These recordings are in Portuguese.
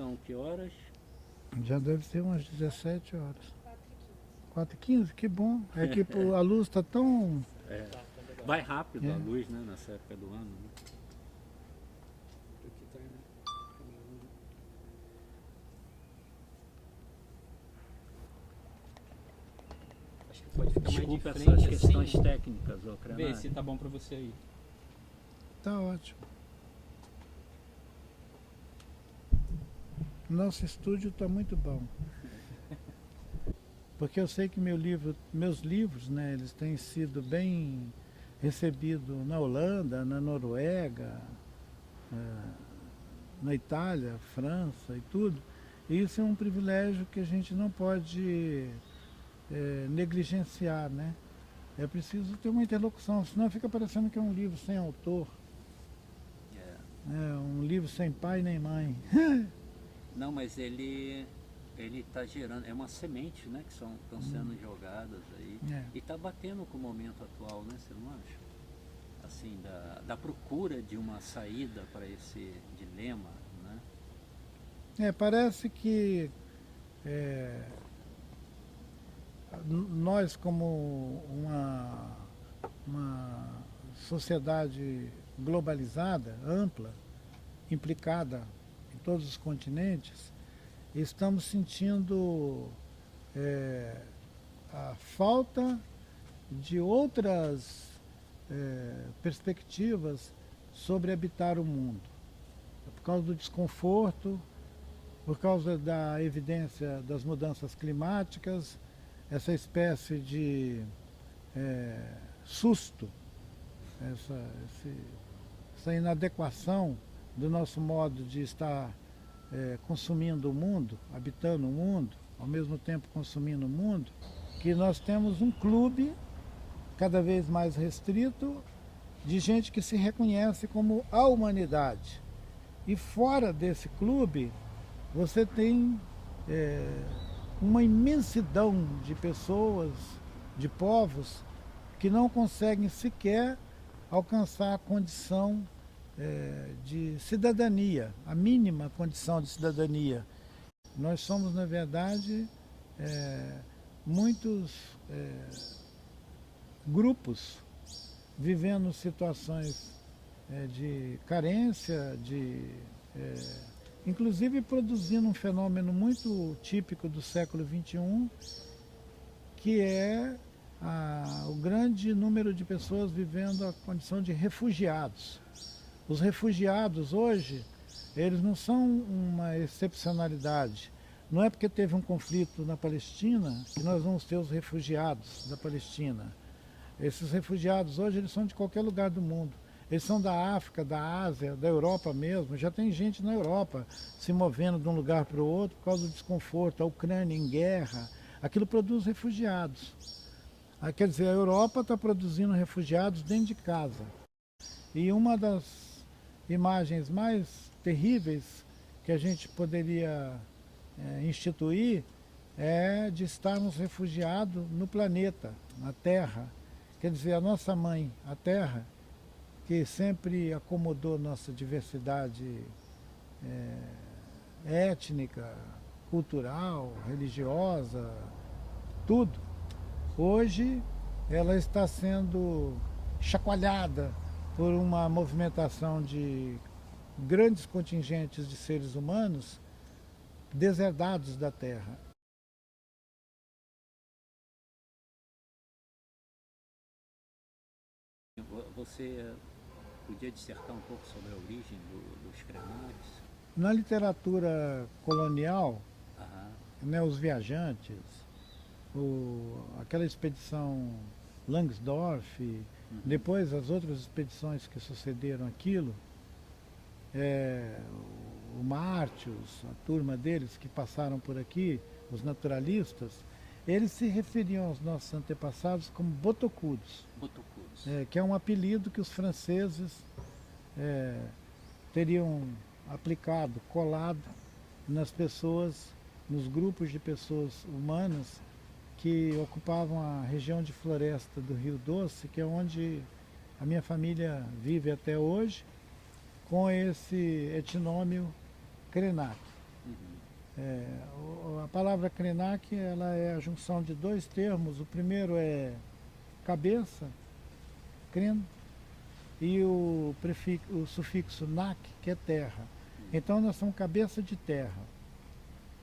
são que horas? Já deve ser umas 17 horas. 4h15, que bom. É que a luz está tão... É. Vai rápido É. a luz, né, nessa época do ano. Né? Acho que pode ficar Desculpa mais de frente, essas questões assim. técnicas, ô Vê Crenari. se tá bom pra você aí. Tá ótimo. Nosso estúdio está muito bom. Porque eu sei que meus livros, né, eles têm sido bem recebidos na Holanda, na Noruega, na Itália, França e tudo. E isso é um privilégio que a gente não pode negligenciar, né? É preciso ter uma interlocução, senão fica parecendo que é um livro sem autor, É. um livro sem pai nem mãe. Não, mas ele está gerando, é uma semente, né, que estão sendo jogadas aí. É. E está batendo com o momento atual, né, você não acha? Assim, da procura de uma saída para esse dilema, né? Parece que nós, como uma sociedade globalizada, ampla, implicada em todos os continentes, estamos sentindo a falta de outras perspectivas sobre habitar o mundo. Por causa do desconforto, por causa da evidência das mudanças climáticas, essa espécie de susto, essa inadequação do nosso modo de estar consumindo o mundo, habitando o mundo, ao mesmo tempo consumindo o mundo, que nós temos um clube cada vez mais restrito de gente que se reconhece como a humanidade. E fora desse clube, você tem uma imensidão de pessoas, de povos, que não conseguem sequer alcançar a condição de cidadania, a mínima condição de cidadania. Nós somos, na verdade, muitos grupos vivendo situações de carência, inclusive produzindo um fenômeno muito típico do século XXI, que é o grande número de pessoas vivendo a condição de refugiados. Os refugiados hoje, eles não são uma excepcionalidade. Não é porque teve um conflito na Palestina que nós vamos ter os refugiados da Palestina. Esses refugiados hoje, eles são de qualquer lugar do mundo. Eles são da África, da Ásia, da Europa mesmo. Já tem gente na Europa se movendo de um lugar para o outro por causa do desconforto. A Ucrânia em guerra, aquilo produz refugiados. Quer dizer, a Europa está produzindo refugiados dentro de casa. E uma das imagens mais terríveis que a gente poderia instituir é de estarmos refugiados no planeta, na Terra. Quer dizer, a nossa mãe, a Terra, que sempre acomodou nossa diversidade étnica, cultural, religiosa, tudo. Hoje ela está sendo chacoalhada por uma movimentação de grandes contingentes de seres humanos deserdados da Terra. Você podia dissertar um pouco sobre a origem dos cremários? Na literatura colonial, Aham. né, os viajantes, aquela expedição Langsdorff, depois as outras expedições que sucederam aquilo, o Martius, a turma deles que passaram por aqui, os naturalistas, eles se referiam aos nossos antepassados como botocudos, Botocudos. que é um apelido que os franceses teriam aplicado, colado nas pessoas, nos grupos de pessoas humanas que ocupavam a região de floresta do Rio Doce, que é onde a minha família vive até hoje, com esse etnônimo Krenak. A palavra Krenak, ela é a junção de dois termos. O primeiro é cabeça, Kren, e o sufixo nak, que é terra. Então nós somos cabeça de terra.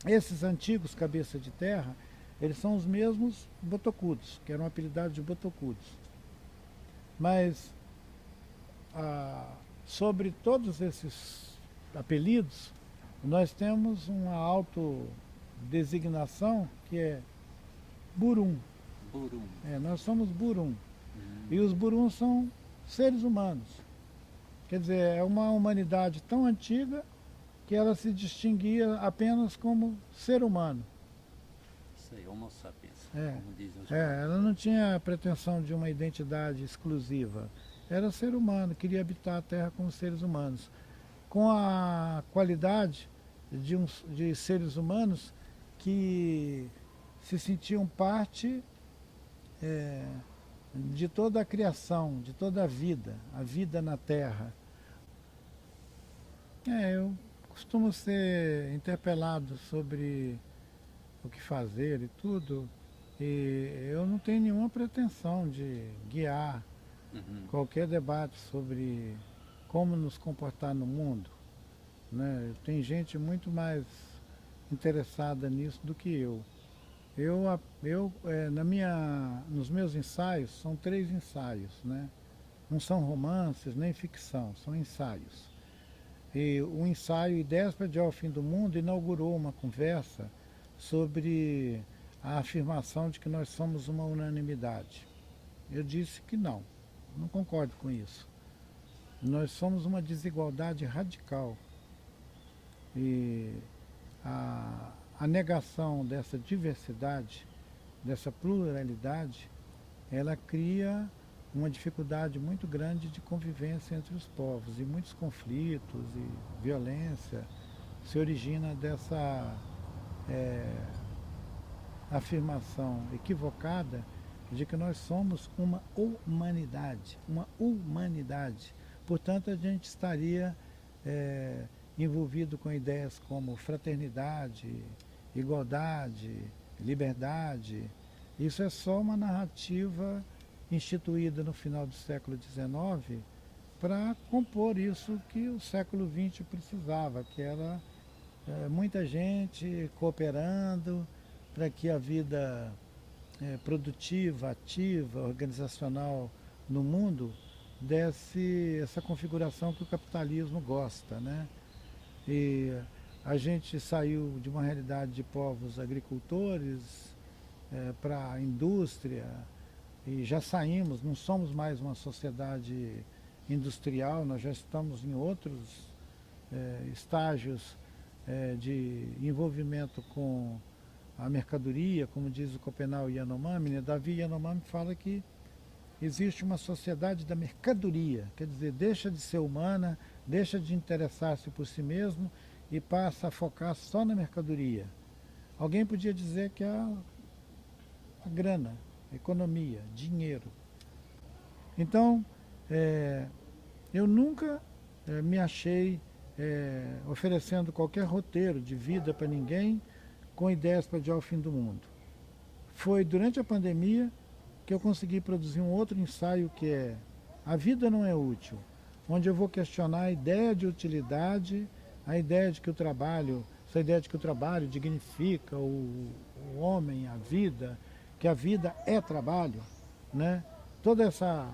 Esses antigos cabeça de terra, eles são os mesmos botocudos, que eram apelidados de botocudos. Mas sobre todos esses apelidos, nós temos uma autodesignação que é Burum. Burum. Nós somos Burum. E os Burum são seres humanos. Quer dizer, é uma humanidade tão antiga que ela se distinguia apenas como ser humano. Isso aí, Homo sapiens, como dizem os Ela não tinha pretensão de uma identidade exclusiva. Era ser humano, queria habitar a Terra como seres humanos. Com a qualidade de seres humanos que se sentiam parte de toda a criação, de toda a vida na Terra. Eu costumo ser interpelado sobre o que fazer e tudo, e eu não tenho nenhuma pretensão de guiar qualquer debate sobre como nos comportar no mundo, né? Tem gente muito mais interessada nisso do que eu. Nos meus ensaios, são 3 ensaios, né? Não são romances nem ficção, são ensaios. E o ensaio Ideias para Adiar o Fim do Mundo inaugurou uma conversa sobre a afirmação de que nós somos uma unanimidade. Eu disse que não concordo com isso. Nós somos uma desigualdade radical. E a negação dessa diversidade, dessa pluralidade, ela cria uma dificuldade muito grande de convivência entre os povos, e muitos conflitos e violência se origina dessa afirmação equivocada de que nós somos uma humanidade, Portanto, a gente estaria envolvido com ideias como fraternidade, igualdade, liberdade. Isso é só uma narrativa instituída no final do século XIX para compor isso que o século XX precisava, que era muita gente cooperando para que a vida produtiva, ativa, organizacional no mundo desse essa configuração que o capitalismo gosta, né? E a gente saiu de uma realidade de povos agricultores para a indústria, e já saímos, não somos mais uma sociedade industrial, nós já estamos em outros estágios de envolvimento com a mercadoria, como diz o Copenau Yanomami, né? Davi Yanomami fala que existe uma sociedade da mercadoria, quer dizer, deixa de ser humana, deixa de interessar-se por si mesmo e passa a focar só na mercadoria. Alguém podia dizer que a grana, a economia, dinheiro. Então, eu nunca me achei oferecendo qualquer roteiro de vida para ninguém com ideias para adiar o fim do mundo. Foi durante a pandemia que eu consegui produzir um outro ensaio que é A Vida Não É Útil, onde eu vou questionar a ideia de utilidade, a ideia de que o trabalho, essa ideia de que o trabalho dignifica o homem, a vida, que a vida é trabalho, né? Toda essa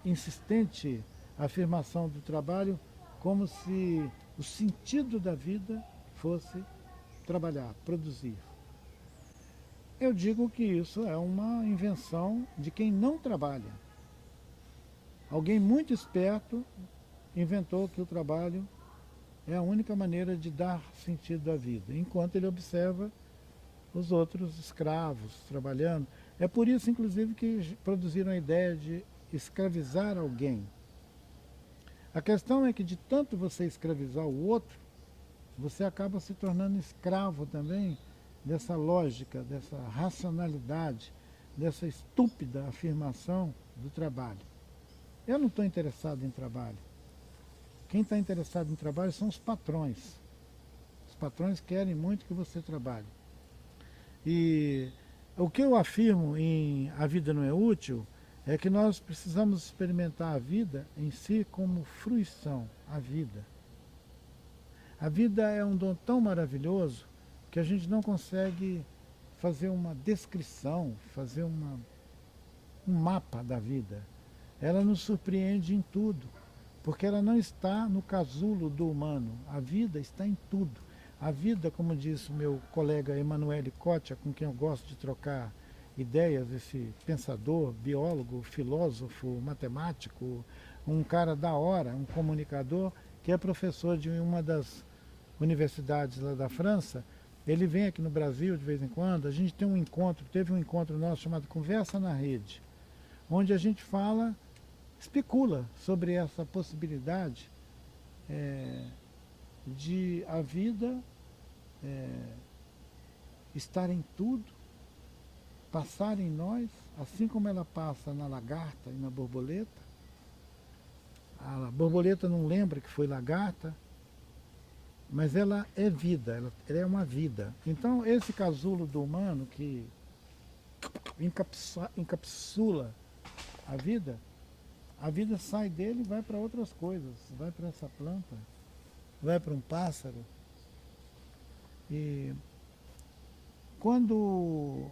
insistente afirmação do trabalho como se o sentido da vida fosse trabalhar, produzir. Eu digo que isso é uma invenção de quem não trabalha. Alguém muito esperto inventou que o trabalho é a única maneira de dar sentido à vida, enquanto ele observa os outros escravos trabalhando. É por isso, inclusive, que produziram a ideia de escravizar alguém. A questão é que de tanto você escravizar o outro, você acaba se tornando escravo também dessa lógica, dessa racionalidade, dessa estúpida afirmação do trabalho. Eu não estou interessado em trabalho. Quem está interessado em trabalho são os patrões. Os patrões querem muito que você trabalhe. E o que eu afirmo em A Vida Não É Útil é que nós precisamos experimentar a vida em si como fruição, a vida. A vida é um dom tão maravilhoso que a gente não consegue fazer uma descrição, fazer um mapa da vida. Ela nos surpreende em tudo, porque ela não está no casulo do humano. A vida está em tudo. A vida, como disse o meu colega Emanuele Cottia, com quem eu gosto de trocar ideias, esse pensador, biólogo, filósofo, matemático, um cara da hora, um comunicador, que é professor de uma das universidades lá da França. Ele vem aqui no Brasil de vez em quando. A gente tem um encontro, teve um encontro nosso chamado Conversa na Rede, onde a gente fala, especula sobre essa possibilidade de a vida estar em tudo, passar em nós, assim como ela passa na lagarta e na borboleta. A borboleta não lembra que foi lagarta, mas ela é vida, ela é uma vida. Então esse casulo do humano que encapsula a vida sai dele e vai para outras coisas, vai para essa planta, vai para um pássaro. E quando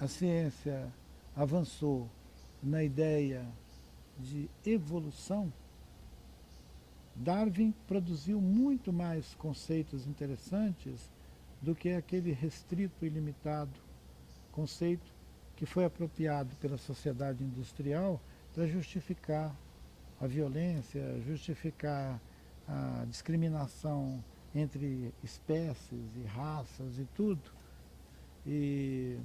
a ciência avançou na ideia de evolução, Darwin produziu muito mais conceitos interessantes do que aquele restrito e limitado conceito que foi apropriado pela sociedade industrial para justificar a violência, justificar a discriminação entre espécies e raças e tudo. E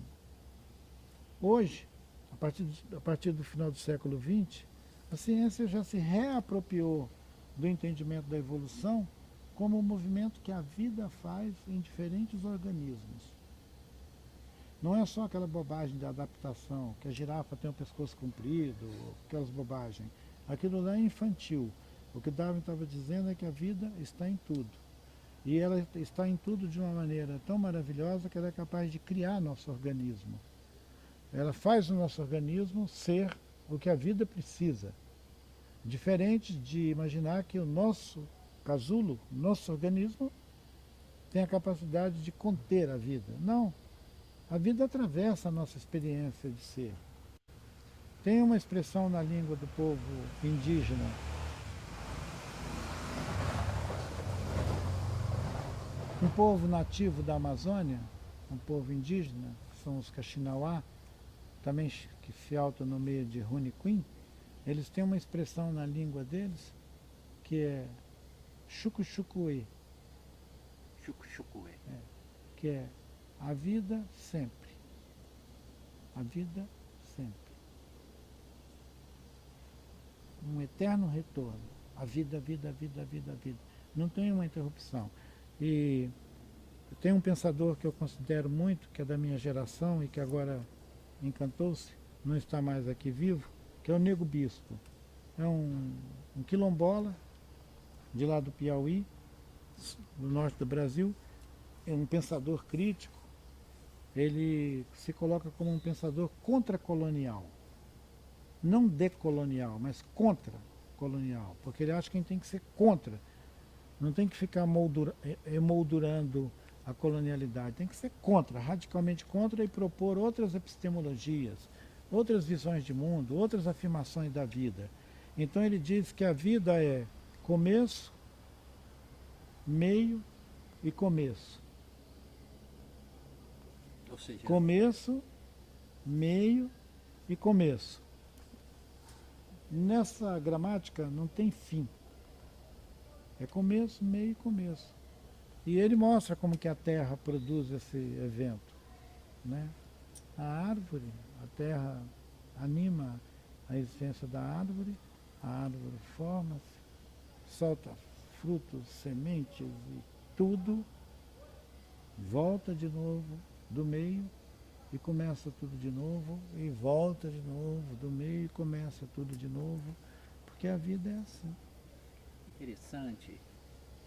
hoje, a partir do final do século XX, a ciência já se reapropriou do entendimento da evolução como um movimento que a vida faz em diferentes organismos. Não é só aquela bobagem de adaptação, que a girafa tem um pescoço comprido, aquelas bobagens. Aquilo lá é infantil. O que Darwin estava dizendo é que a vida está em tudo. E ela está em tudo de uma maneira tão maravilhosa que ela é capaz de criar nosso organismo. Ela faz o nosso organismo ser o que a vida precisa. Diferente de imaginar que o nosso casulo, nosso organismo, tem a capacidade de conter a vida. Não. A vida atravessa a nossa experiência de ser. Tem uma expressão na língua do povo indígena. Um povo nativo da Amazônia, um povo indígena, que são os Kaxinawá, também que se autonomeia de Runiquim, eles têm uma expressão na língua deles que é chucuchucuê, Chucuchucuê. que é a vida sempre. A vida sempre. Um eterno retorno. A vida, vida, vida, vida, vida. Não tem uma interrupção. E tem um pensador que eu considero muito, que é da minha geração e que agora encantou-se, não está mais aqui vivo, que é o Nego Bispo. É um quilombola de lá do Piauí, do norte do Brasil, é um pensador crítico. Ele se coloca como um pensador contracolonial, não decolonial, mas contracolonial, porque ele acha que a gente tem que ser contra, não tem que ficar emoldurando a colonialidade, tem que ser contra, radicalmente contra, e propor outras epistemologias, outras visões de mundo, outras afirmações da vida. Então ele diz que a vida é começo, meio e começo. Ou seja, Começo, meio e começo. Nessa gramática não tem fim. É começo, meio e começo. E ele mostra como que a Terra produz esse evento, né? A árvore, a Terra anima a existência da árvore, a árvore forma-se, solta frutos, sementes e tudo, volta de novo do meio e começa tudo de novo, e volta de novo do meio e começa tudo de novo, porque a vida é assim. interessante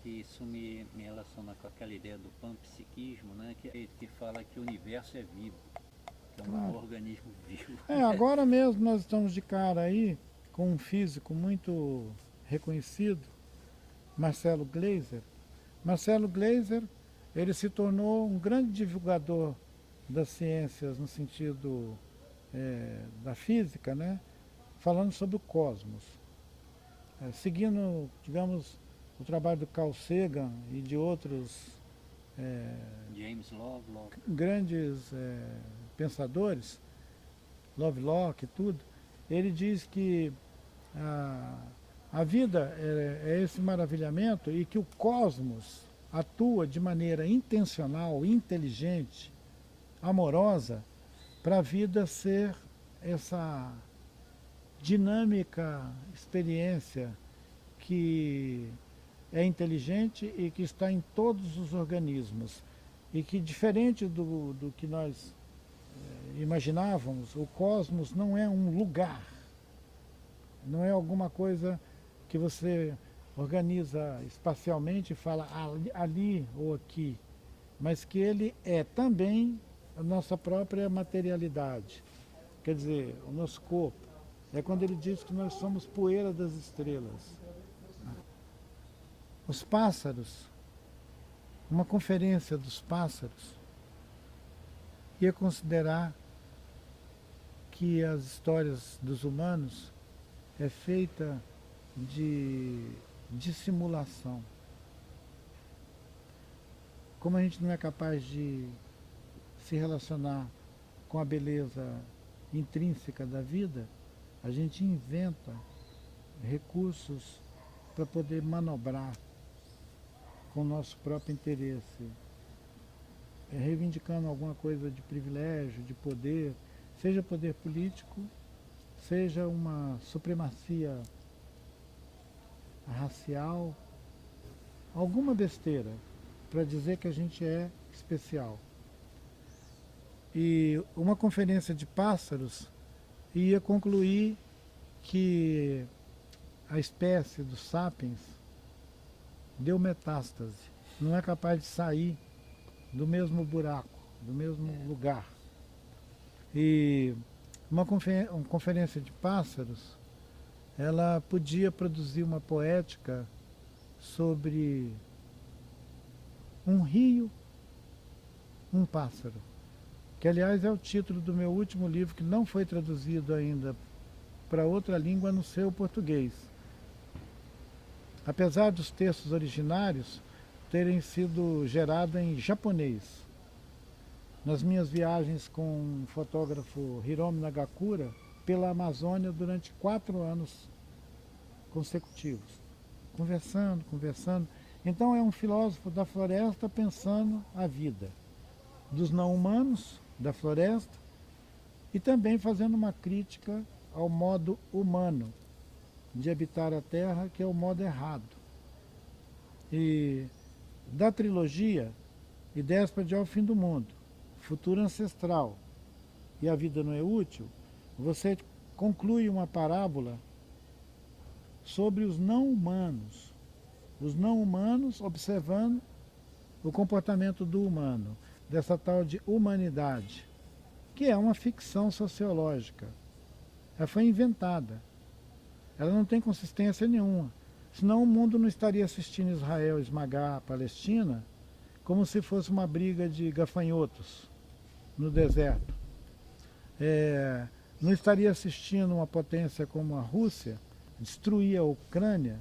que isso me relaciona com aquela ideia do panpsiquismo, né? Que fala que o universo é vivo, que é um Claro. organismo vivo. Agora mesmo nós estamos de cara aí com um físico muito reconhecido, Marcelo Gleiser. Marcelo Gleiser, ele se tornou um grande divulgador das ciências no sentido da física, né? Falando sobre o cosmos. Seguindo, digamos, o trabalho do Carl Sagan e de outros James Lovelock. grandes pensadores, Lovelock e tudo, ele diz que a vida é esse maravilhamento e que o cosmos atua de maneira intencional, inteligente, amorosa, para a vida ser essa dinâmica experiência que é inteligente e que está em todos os organismos. E que, diferente do que nós imaginávamos, o cosmos não é um lugar, não é alguma coisa que você organiza espacialmente e fala ali ou aqui, mas que ele é também a nossa própria materialidade. Quer dizer, o nosso corpo. É quando ele diz que nós somos poeira das estrelas. Os pássaros, uma conferência dos pássaros, ia considerar que as histórias dos humanos é feita de dissimulação. Como a gente não é capaz de se relacionar com a beleza intrínseca da vida, a gente inventa recursos para poder manobrar com o nosso próprio interesse, reivindicando alguma coisa de privilégio, de poder, seja poder político, seja uma supremacia racial, alguma besteira para dizer que a gente é especial. E uma conferência de pássaros ia concluir que a espécie dos sapiens deu metástase, não é capaz de sair do mesmo buraco, do mesmo lugar. E uma conferência de pássaros, ela podia produzir uma poética sobre um rio, um pássaro, que aliás é o título do meu último livro, que não foi traduzido ainda para outra língua a não ser o português. Apesar dos textos originários terem sido gerados em japonês. Nas minhas viagens com o fotógrafo Hiromi Nagakura pela Amazônia durante 4 anos consecutivos, conversando. Então é um filósofo da floresta pensando a vida dos não-humanos da floresta e também fazendo uma crítica ao modo humano de habitar a Terra, que é o modo errado. E da trilogia Ideias para Adiar o Fim do Mundo, Futuro Ancestral e A Vida Não é Útil, você conclui uma parábola sobre os não-humanos. Os não-humanos observando o comportamento do humano, dessa tal de humanidade, que é uma ficção sociológica. Ela foi inventada. Ela não tem consistência nenhuma. Senão o mundo não estaria assistindo Israel esmagar a Palestina como se fosse uma briga de gafanhotos no deserto. Não estaria assistindo uma potência como a Rússia destruir a Ucrânia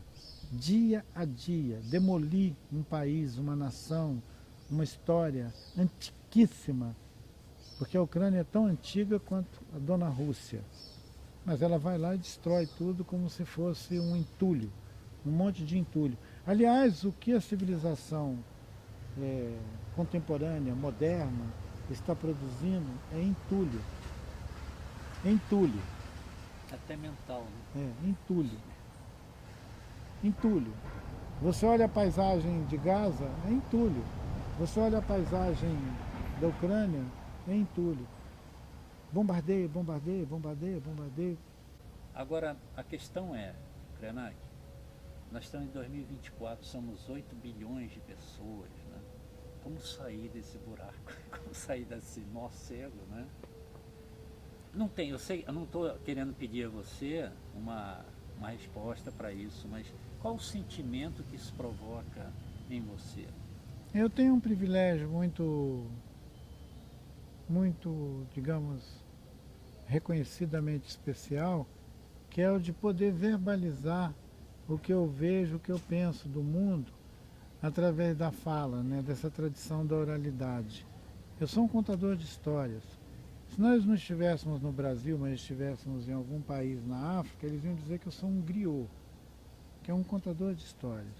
dia a dia, demolir um país, uma nação, uma história antiquíssima, porque a Ucrânia é tão antiga quanto a dona Rússia. Mas ela vai lá e destrói tudo como se fosse um entulho, um monte de entulho. Aliás, o que a civilização contemporânea, moderna, está produzindo é entulho. Entulho. Até mental, né? Entulho. Entulho. Você olha a paisagem de Gaza, é entulho. Você olha a paisagem da Ucrânia, é entulho. Bombardeio, bombardeio, bombardeio, bombardeio. Agora, a questão é, Krenak, Nós estamos em 2024, somos 8 bilhões de pessoas, né? Como sair desse buraco? Como sair desse nó cego, né? Não tem, eu sei, eu não estou querendo pedir a você uma resposta para isso, mas qual o sentimento que isso provoca em você? Eu tenho um privilégio muito, digamos, reconhecidamente especial, que é o de poder verbalizar o que eu vejo, o que eu penso do mundo, através da fala, né, dessa tradição da oralidade. Eu sou um contador de histórias. Se nós não estivéssemos no Brasil, mas estivéssemos em algum país na África, eles iam dizer que eu sou um griot, que é um contador de histórias.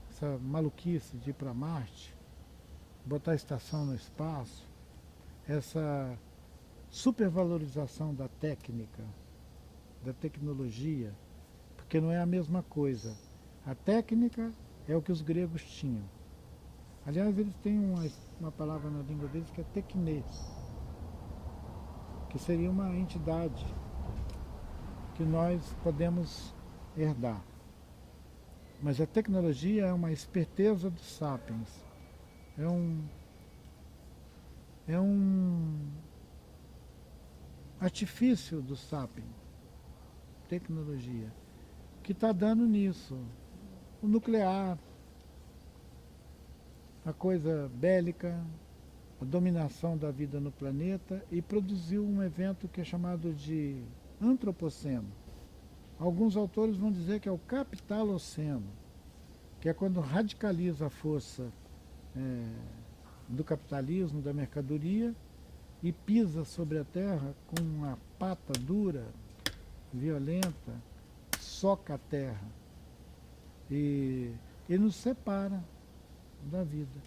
Essa maluquice de ir para Marte, botar a estação no espaço, essa supervalorização da técnica, da tecnologia, porque não é a mesma coisa. A técnica é o que os gregos tinham. Aliás, eles têm uma palavra na língua deles que é tekné, que seria uma entidade que nós podemos herdar. Mas a tecnologia é uma esperteza dos sapiens. É um artifício do sapiens, tecnologia, que está dando nisso. O nuclear, a coisa bélica, a dominação da vida no planeta, e produziu um evento que é chamado de antropoceno. Alguns autores vão dizer que é o capitaloceno, que é quando radicaliza a força do capitalismo, da mercadoria, e pisa sobre a terra com uma pata dura, violenta, soca a terra e nos separa da vida.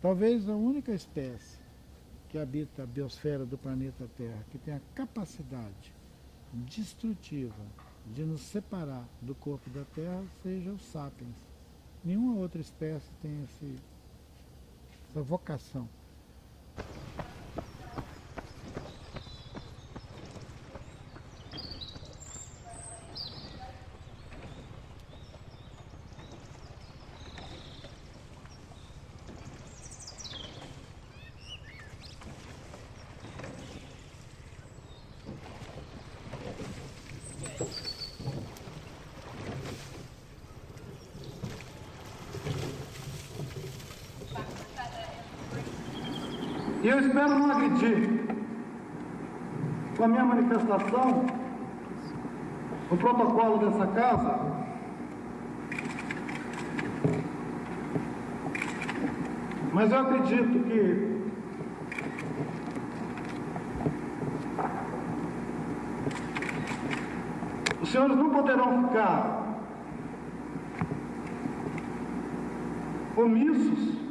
Talvez a única espécie que habita a biosfera do planeta Terra, que tem a capacidade destrutiva de nos separar do corpo da Terra, seja os sapiens. Nenhuma outra espécie tem essa vocação. E eu espero não agredir com a minha manifestação o protocolo dessa casa, mas eu acredito que os senhores não poderão ficar omissos.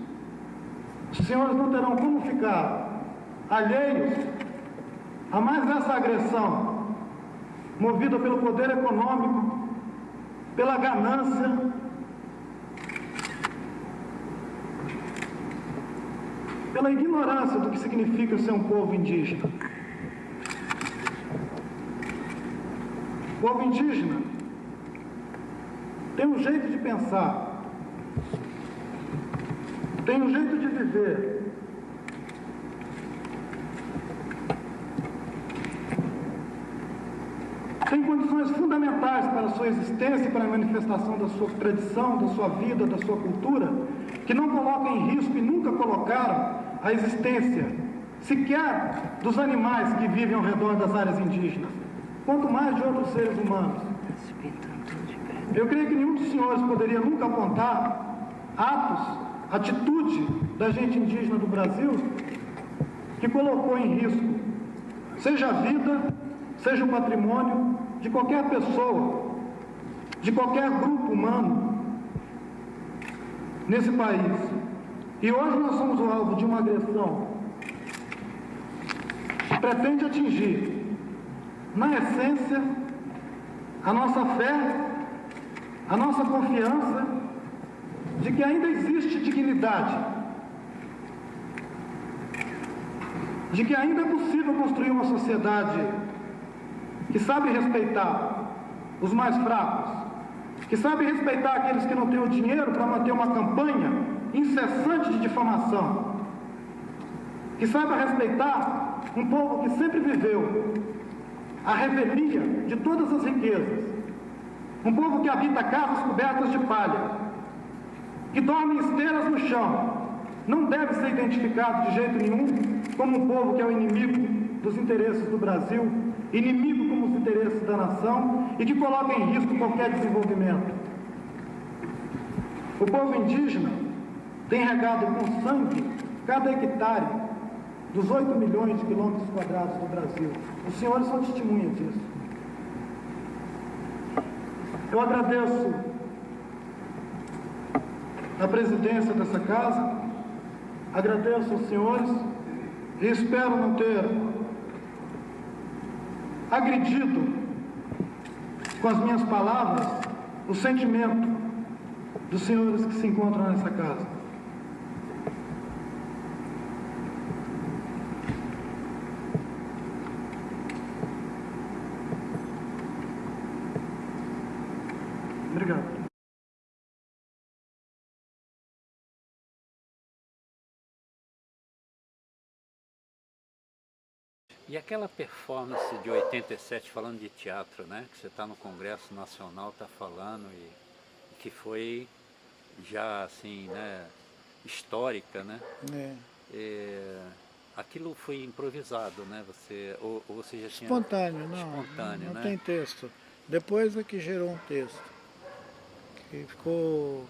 Os senhores não terão como ficar alheios a mais essa agressão movida pelo poder econômico, pela ganância, pela ignorância do que significa ser um povo indígena. O povo indígena tem um jeito de pensar, tem um jeito de viver, tem condições fundamentais para a sua existência e para a manifestação da sua tradição, da sua vida, da sua cultura, que não colocam em risco e nunca colocaram a existência sequer dos animais que vivem ao redor das áreas indígenas, quanto mais de outros seres humanos. Eu creio que nenhum dos senhores poderia nunca apontar atos, atitude da gente indígena do Brasil que colocou em risco, seja a vida, seja o patrimônio de qualquer pessoa, de qualquer grupo humano nesse país. E hoje nós somos o alvo de uma agressão que pretende atingir, na essência, a nossa fé, a nossa confiança de que ainda existe dignidade de que ainda é possível construir uma sociedade que sabe respeitar os mais fracos, que sabe respeitar aqueles que não têm o dinheiro para manter uma campanha incessante de difamação, que saiba respeitar um povo que sempre viveu a revelia de todas as riquezas, um povo que habita casas cobertas de palha, que dorme em esteiras no chão, não deve ser identificado de jeito nenhum como um povo que é o inimigo dos interesses do Brasil, inimigo como os interesses da nação e que coloca em risco qualquer desenvolvimento. O povo indígena tem regado com sangue cada hectare dos 8 milhões de quilômetros quadrados do Brasil. Os senhores são testemunhas disso. Eu agradeço a presidência dessa casa, agradeço aos senhores e espero não ter agredido com as minhas palavras o sentimento dos senhores que se encontram nessa casa. Obrigado. E aquela performance de 87, falando de teatro, né? Que você está no Congresso Nacional, está falando, e que foi já assim, né? Histórica, né? Aquilo foi improvisado, né? Ou você já tinha... Espontâneo, não né? tem texto. Depois é que gerou um texto, que ficou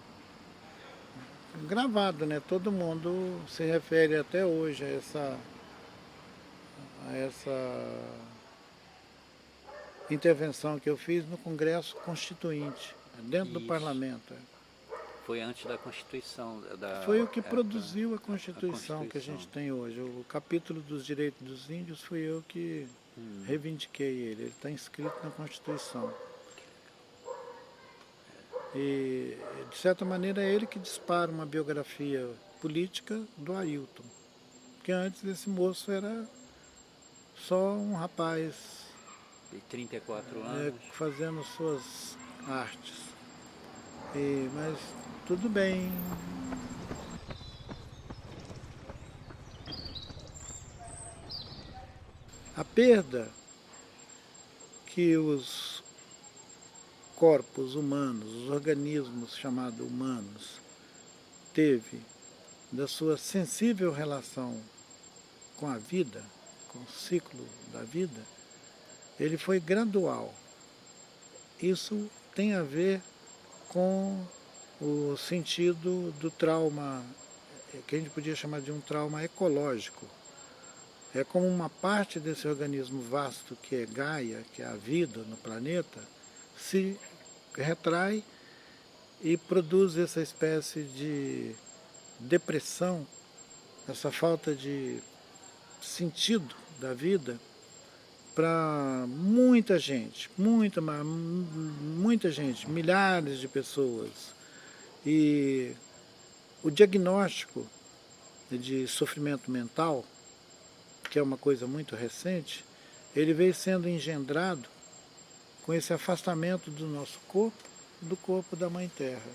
gravado, né? Todo mundo se refere até hoje a essa intervenção que eu fiz no Congresso Constituinte, dentro do Parlamento. Foi antes da Constituição. Foi o que produziu a Constituição que a gente tem hoje. O capítulo dos direitos dos índios fui eu que reivindiquei ele. Ele está inscrito na Constituição. E, de certa maneira, é ele que dispara uma biografia política do Ailton. Porque antes esse moço era só um rapaz de 34 anos fazendo suas artes. Mas tudo bem. A perda que os corpos humanos, os organismos chamados humanos, teve da sua sensível relação com a vida, com o ciclo da vida, ele foi gradual. Isso tem a ver com o sentido do trauma, que a gente podia chamar de um trauma ecológico. É como uma parte desse organismo vasto que é Gaia, que é a vida no planeta, se retrai e produz essa espécie de depressão, essa falta de sentido da vida para muita gente, muita gente, milhares de pessoas. E o diagnóstico de sofrimento mental, que é uma coisa muito recente, ele veio sendo engendrado com esse afastamento do nosso corpo, do corpo da Mãe Terra.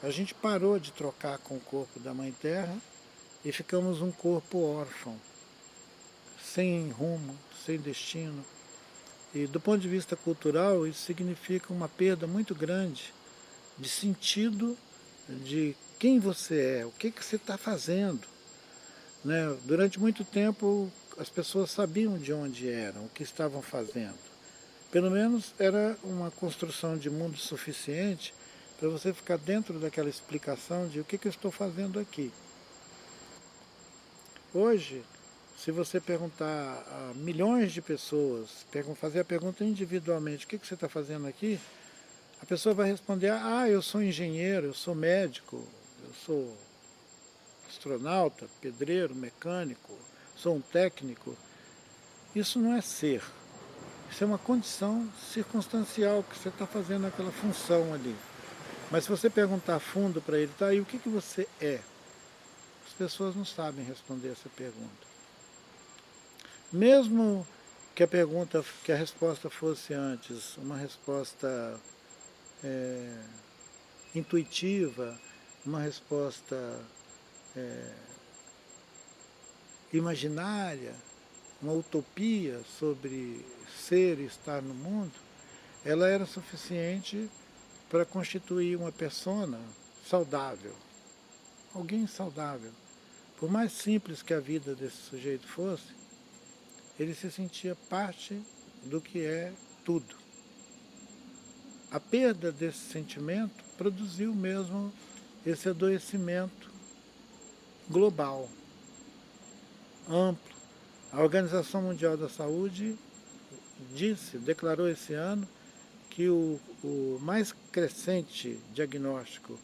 A gente parou de trocar com o corpo da Mãe Terra e ficamos um corpo órfão, sem rumo, sem destino. E do ponto de vista cultural, isso significa uma perda muito grande de sentido de quem você é, o que você está fazendo. Né? Durante muito tempo, as pessoas sabiam de onde eram, o que estavam fazendo. Pelo menos era uma construção de mundo suficiente para você ficar dentro daquela explicação de o que eu estou fazendo aqui. Hoje, se você perguntar a milhões de pessoas, fazer a pergunta individualmente, o que você está fazendo aqui? A pessoa vai responder, eu sou engenheiro, eu sou médico, eu sou astronauta, pedreiro, mecânico, sou um técnico. Isso não é ser. Isso é uma condição circunstancial que você está fazendo aquela função ali. Mas se você perguntar a fundo para ele, e o que você é? As pessoas não sabem responder essa pergunta. Mesmo que a resposta fosse antes uma resposta intuitiva, uma resposta imaginária, uma utopia sobre ser e estar no mundo, ela era suficiente para constituir uma persona saudável, alguém saudável. Por mais simples que a vida desse sujeito fosse, ele se sentia parte do que é tudo. A perda desse sentimento produziu mesmo esse adoecimento global, amplo. A Organização Mundial da Saúde declarou esse ano que o mais crescente diagnóstico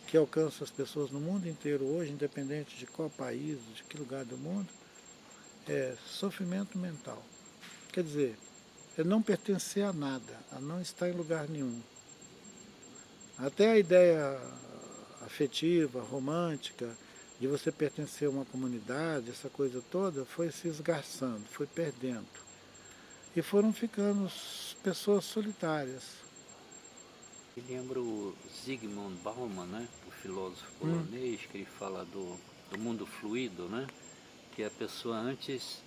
que alcança as pessoas no mundo inteiro hoje, independente de qual país, de que lugar do mundo, é sofrimento mental. Quer dizer, é não pertencer a nada, a não estar em lugar nenhum. Até a ideia afetiva, romântica, de você pertencer a uma comunidade, essa coisa toda, foi se esgarçando, foi perdendo. E foram ficando pessoas solitárias. Eu lembro o Zygmunt Bauman, né, o filósofo polonês, que ele fala do mundo fluido, né, que a pessoa antes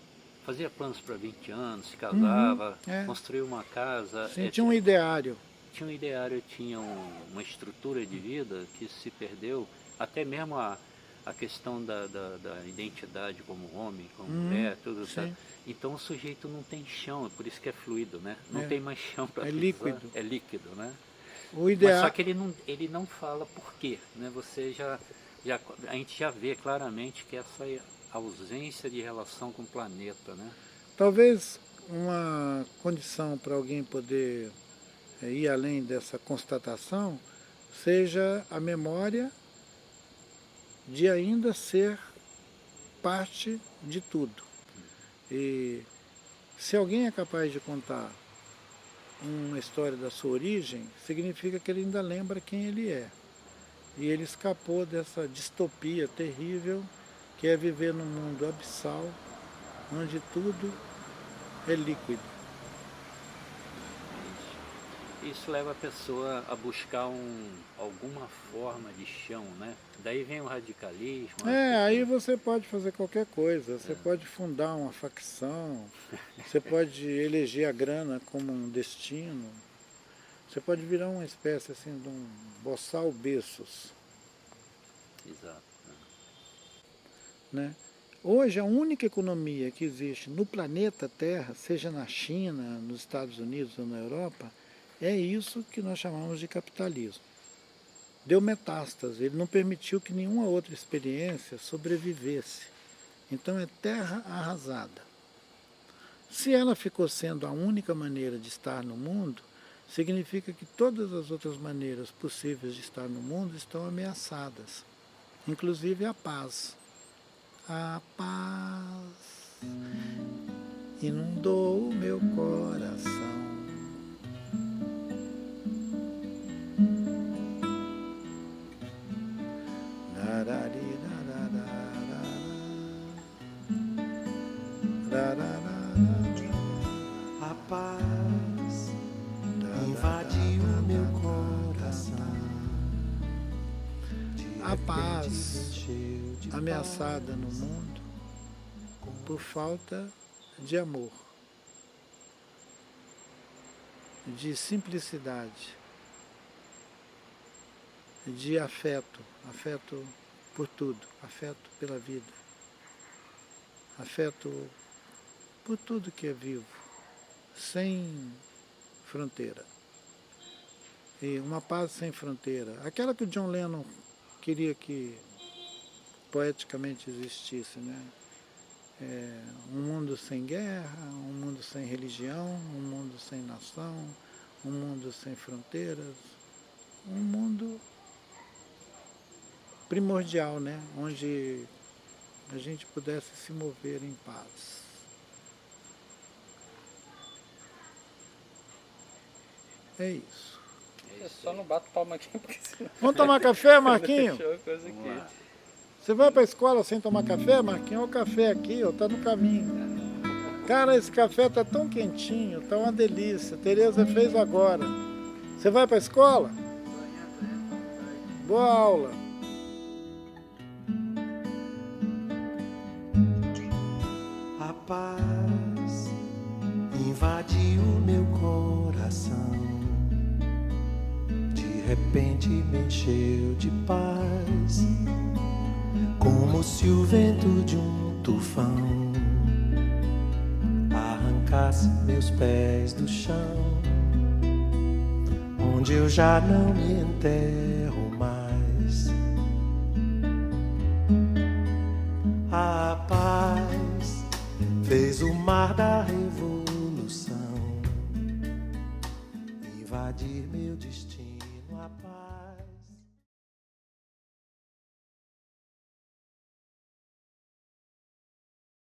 fazia planos para 20 anos, se casava, construía uma casa. Sim, tinha um ideário. Tinha um ideário, tinha uma estrutura de vida que se perdeu, até mesmo a questão da identidade como homem, como mulher, tudo isso. Então o sujeito não tem chão, por isso que é fluido, né? Não tem mais chão para pisar. Líquido. É líquido, né? Mas só que ele não fala por quê, né? A gente já vê claramente que essa ausência de relação com o planeta, né? Talvez uma condição para alguém poder ir além dessa constatação seja a memória de ainda ser parte de tudo. E se alguém é capaz de contar uma história da sua origem, significa que ele ainda lembra quem ele é. E ele escapou dessa distopia terrível que é viver num mundo abissal, onde tudo é líquido. Isso leva a pessoa a buscar alguma forma de chão, né? Daí vem o radicalismo. Aí você pode fazer qualquer coisa. Você pode fundar uma facção, você pode eleger a grana como um destino, você pode virar uma espécie assim de um boçal Bezos. Exato. Né? Hoje a única economia que existe no planeta Terra, seja na China, nos Estados Unidos ou na Europa, é isso que nós chamamos de capitalismo. Deu metástase, ele não permitiu que nenhuma outra experiência sobrevivesse. Então é terra arrasada. Se ela ficou sendo a única maneira de estar no mundo, significa que todas as outras maneiras possíveis de estar no mundo estão ameaçadas, inclusive a paz. A paz inundou o meu coração. A paz invadiu meu coração. A paz ameaçada no mundo por falta de amor, de simplicidade, de afeto por tudo, afeto pela vida, afeto por tudo que é vivo, sem fronteira. E uma paz sem fronteira, aquela que o John Lennon queria que poeticamente existisse, né? Um mundo sem guerra, um mundo sem religião, um mundo sem nação, um mundo sem fronteiras, um mundo primordial, né? Onde a gente pudesse se mover em paz. É isso. Eu só não bato palma aqui porque senão Vamos tomar café, Marquinho? fechou a coisa aqui. Você vai para a escola sem tomar café, Marquinho? Olha o café aqui, está no caminho. Cara, esse café tá tão quentinho, tá uma delícia. Tereza fez agora. Você vai para a escola? Boa aula. A paz invadiu meu coração. De repente me encheu de paz, como se o vento de um tufão arrancasse meus pés do chão, onde eu já não me enterro mais. A paz fez o mar da